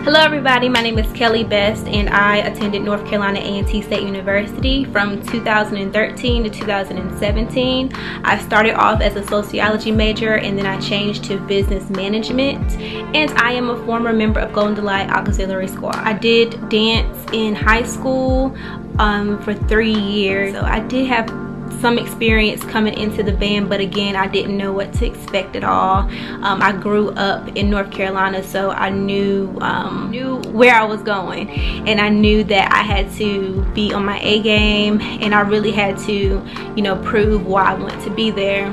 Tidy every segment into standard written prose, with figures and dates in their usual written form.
Hello everybody, my name is Kelli Best and I attended North Carolina A&T State University from 2013 to 2017. I started off as a sociology major and then I changed to business management, and I am a former member of Golden Delight Auxiliary Squad. I did dance in high school for 3 years, so I did have some experience coming into the band, but again, I didn't know what to expect at all. I grew up in North Carolina, so I knew where I was going, and I knew that I had to be on my A game, and I really had to, you know, prove why I wanted to be there.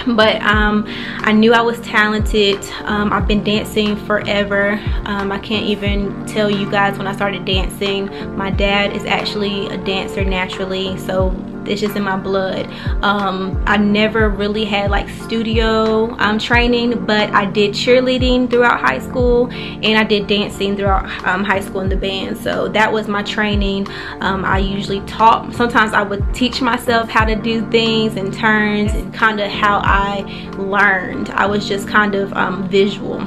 But I knew I was talented. I've been dancing forever. I can't even tell you guys when I started dancing. My dad is actually a dancer naturally, so it's just in my blood. I never really had like studio training, but I did cheerleading throughout high school and I did dancing throughout high school in the band. So that was my training. I usually taught, sometimes I would teach myself how to do things and turns, and kind of how I learned. I was just kind of visual.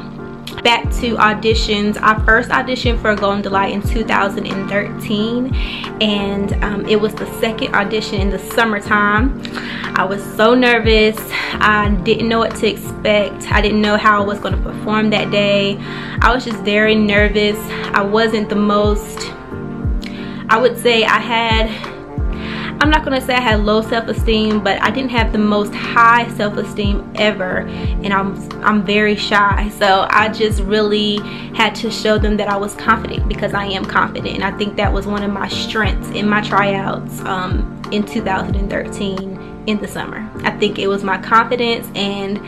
Back to auditions, I first auditioned for Golden Delight in 2013, and it was the second audition in the summertime. I was so nervous. I didn't know what to expect. I didn't know how I was going to perform that day. I was just very nervous. I wasn't the most, I would say I'm not gonna say I had low self-esteem, but I didn't have the most high self-esteem ever, and I'm very shy. So I just really had to show them that I was confident, because I am confident, and I think that was one of my strengths in my tryouts in 2013 in the summer. I think it was my confidence, and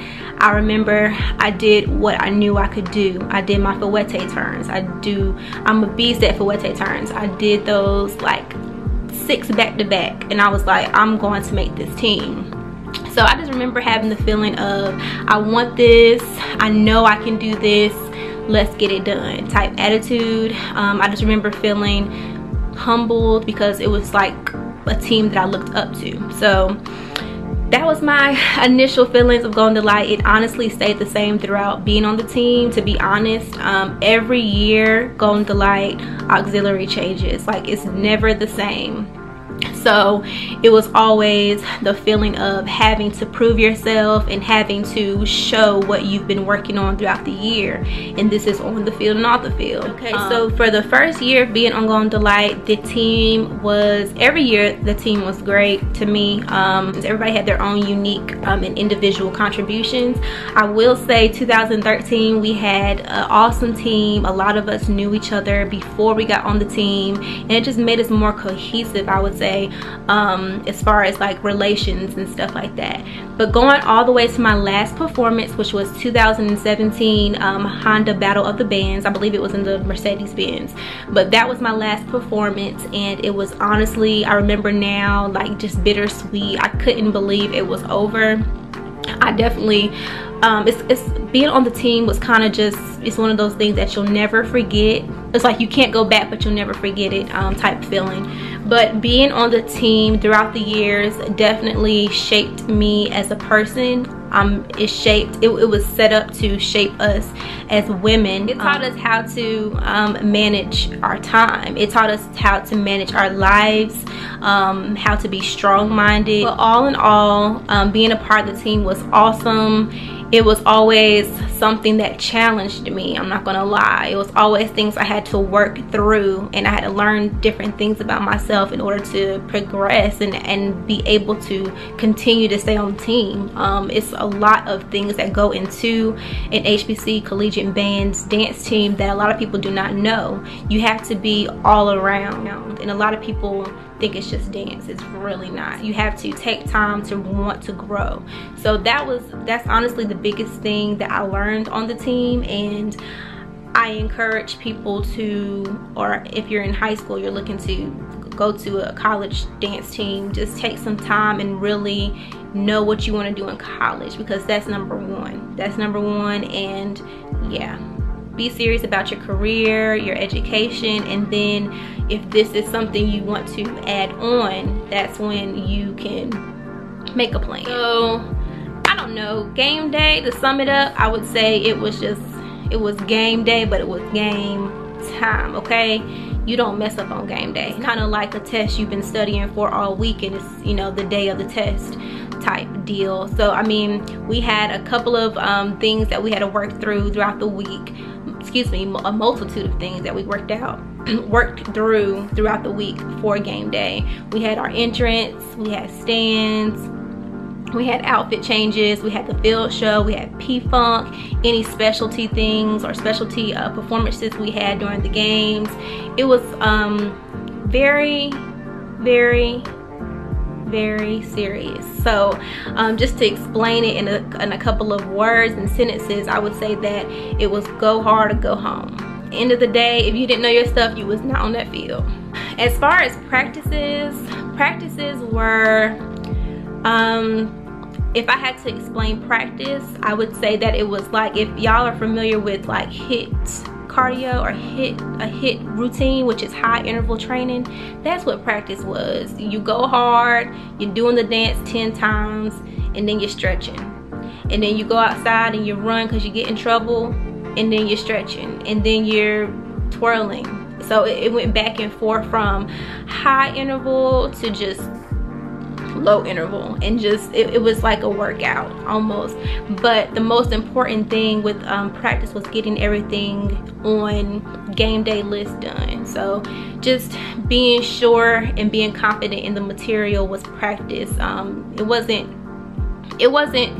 I remember I did what I knew I could do. I did my fouette turns. I'm a beast at fouette turns. I did those like 6 back-to-back, and I was like, I'm going to make this team. So I just remember having the feeling of, I want this, I know I can do this, let's get it done type attitude. I just remember feeling humbled because it was like a team that I looked up to. So that was my initial feelings of Golden Delight. It honestly stayed the same throughout being on the team, to be honest. Every year Golden Delight Auxiliary changes, like it's never the same. So it was always the feeling of having to prove yourself and having to show what you've been working on throughout the year, and this is on the field and off the field. Okay, so for the first year of being on Golden Delight, the team was, every year the team was great to me. Everybody had their own unique and individual contributions. I will say 2013 we had an awesome team. A lot of us knew each other before we got on the team, and it just made us more cohesive, I would say, as far as like relations and stuff like that. But going all the way to my last performance, which was 2017 Honda Battle of the Bands. I believe it was in the Mercedes-Benz, but that was my last performance, and it was honestly, I remember now, like just bittersweet. I couldn't believe it was over. I definitely it's being on the team was kind of just, it's one of those things that you'll never forget. It's like you can't go back, but you'll never forget it type feeling. But being on the team throughout the years definitely shaped me as a person. It was set up to shape us as women. It taught us how to manage our time. It taught us how to manage our lives, how to be strong-minded. But all in all, being a part of the team was awesome. It was always something that challenged me, I'm not gonna lie. It was always things I had to work through, and I had to learn different things about myself in order to progress and be able to continue to stay on the team. It's a lot of things that go into an HBC collegiate band's dance team that a lot of people do not know. You have to be all around, and a lot of people think it's just dance. It's really not. You have to take time to want to grow. So that's honestly the biggest thing that I learned on the team, and I encourage people to, or if you're in high school, you're looking to go to a college dance team, just take some time and really know what you want to do in college, because that's number one. That's number one. And yeah, be serious about your career, your education, and then if this is something you want to add on, that's when you can make a plan. So I don't know, game day, to sum it up, I would say it was game day, but it was game time, okay? You don't mess up on game day. It's kind of like a test you've been studying for all week, and it's, you know, the day of the test type deal. So I mean, we had a couple of things that we had to work through throughout the week. Excuse me, a multitude of things that we worked through throughout the week for game day. We had our entrance, we had stands, we had outfit changes, we had the field show, we had P-Funk, any specialty things or specialty performances we had during the games. It was very, very, very serious. So just to explain it in a couple of words and sentences, I would say that it was go hard or go home. End of the day, if you didn't know your stuff, you was not on that field. As far as practices were, if I had to explain practice, I would say that it was like, if y'all are familiar with like HIIT cardio or a HIIT routine, which is high interval training, that's what practice was. You go hard, you're doing the dance 10 times, and then you're stretching. And then you go outside and you run because you get in trouble, and then you're stretching, and then you're twirling. So it went back and forth from high interval to just low interval, and just it was like a workout almost. But the most important thing with practice was getting everything on game day list done. So just being sure and being confident in the material was practice. It wasn't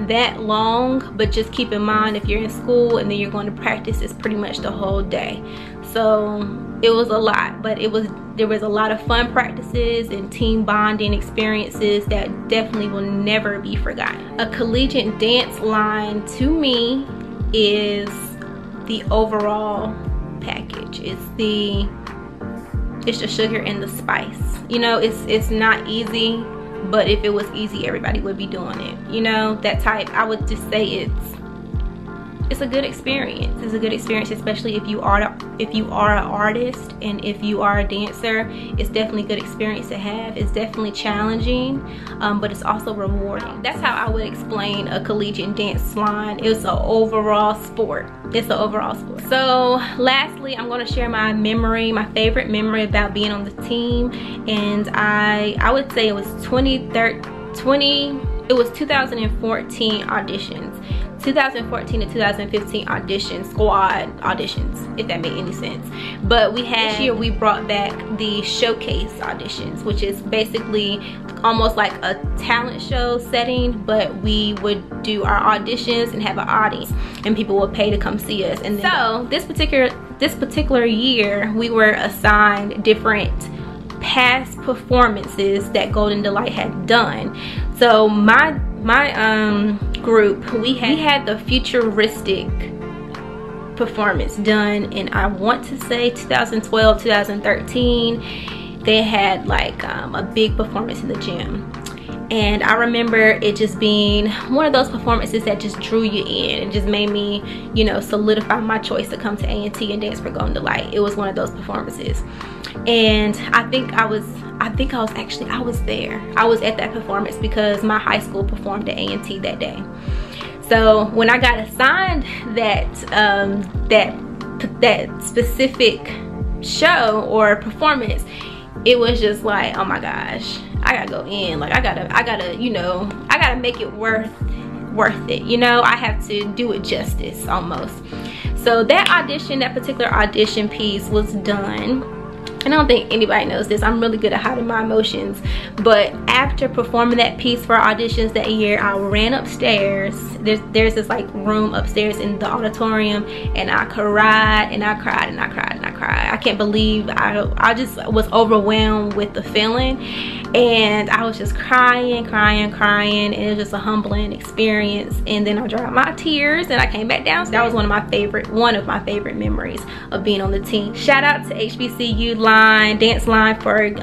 that long, but just keep in mind, if you're in school and then you're going to practice, it's pretty much the whole day. So it was a lot, but there was a lot of fun practices and team bonding experiences that definitely will never be forgotten. A collegiate dance line to me is the overall package. It's the sugar and the spice. You know, it's not easy, but if it was easy, everybody would be doing it. You know, that type. I would just say it's a good experience. It's a good experience, especially if you are an artist and if you are a dancer. It's definitely a good experience to have. It's definitely challenging, but it's also rewarding. That's how I would explain a collegiate dance line. It's an overall sport. It's an overall sport. So lastly, I'm going to share my favorite memory about being on the team. And I would say it was 2014 auditions. 2014 to 2015 squad auditions, if that made any sense. But this year we brought back the showcase auditions, which is basically almost like a talent show setting, but we would do our auditions and have an audience, and people would pay to come see us. And so this particular year, we were assigned different past performances that Golden Delight had done. So my group, we had the futuristic performance done, and I want to say 2012, 2013, they had like a big performance in the gym. And I remember it just being one of those performances that just drew you in and just made me, you know, solidify my choice to come to A&T and dance for Golden Delight. It was one of those performances. And I was there. I was at that performance because my high school performed at A&T that day. So when I got assigned that specific show or performance, it was just like, oh my gosh, I gotta go in. Like I gotta, you know, I gotta make it worth it. You know, I have to do it justice almost. So that particular audition piece was done. And I don't think anybody knows this, I'm really good at hiding my emotions. But after performing that piece for auditions that year, I ran upstairs. There's this like room upstairs in the auditorium, and I cried and I cried and I cried and I cried. I can't believe I just was overwhelmed with the feeling, and I was just crying, and it was just a humbling experience. And then I dried my tears and I came back down. So that was one of my favorite memories of being on the team. Shout out to HBCU Danceline for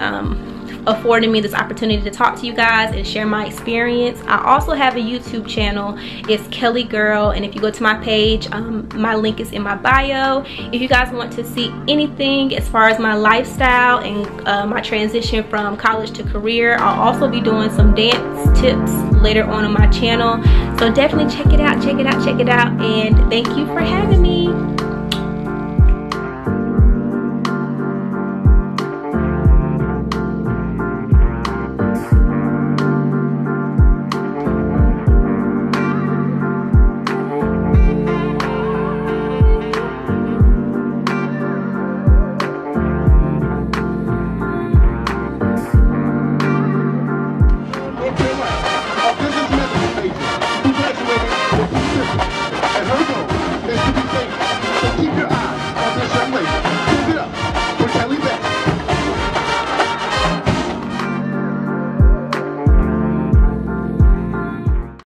affording me this opportunity to talk to you guys and share my experience. I also have a YouTube channel. It's Kelli Girl, and if you go to my page, my link is in my bio. If you guys want to see anything as far as my lifestyle and my transition from college to career, I'll also be doing some dance tips later on my channel. So definitely check it out, and thank you for having me.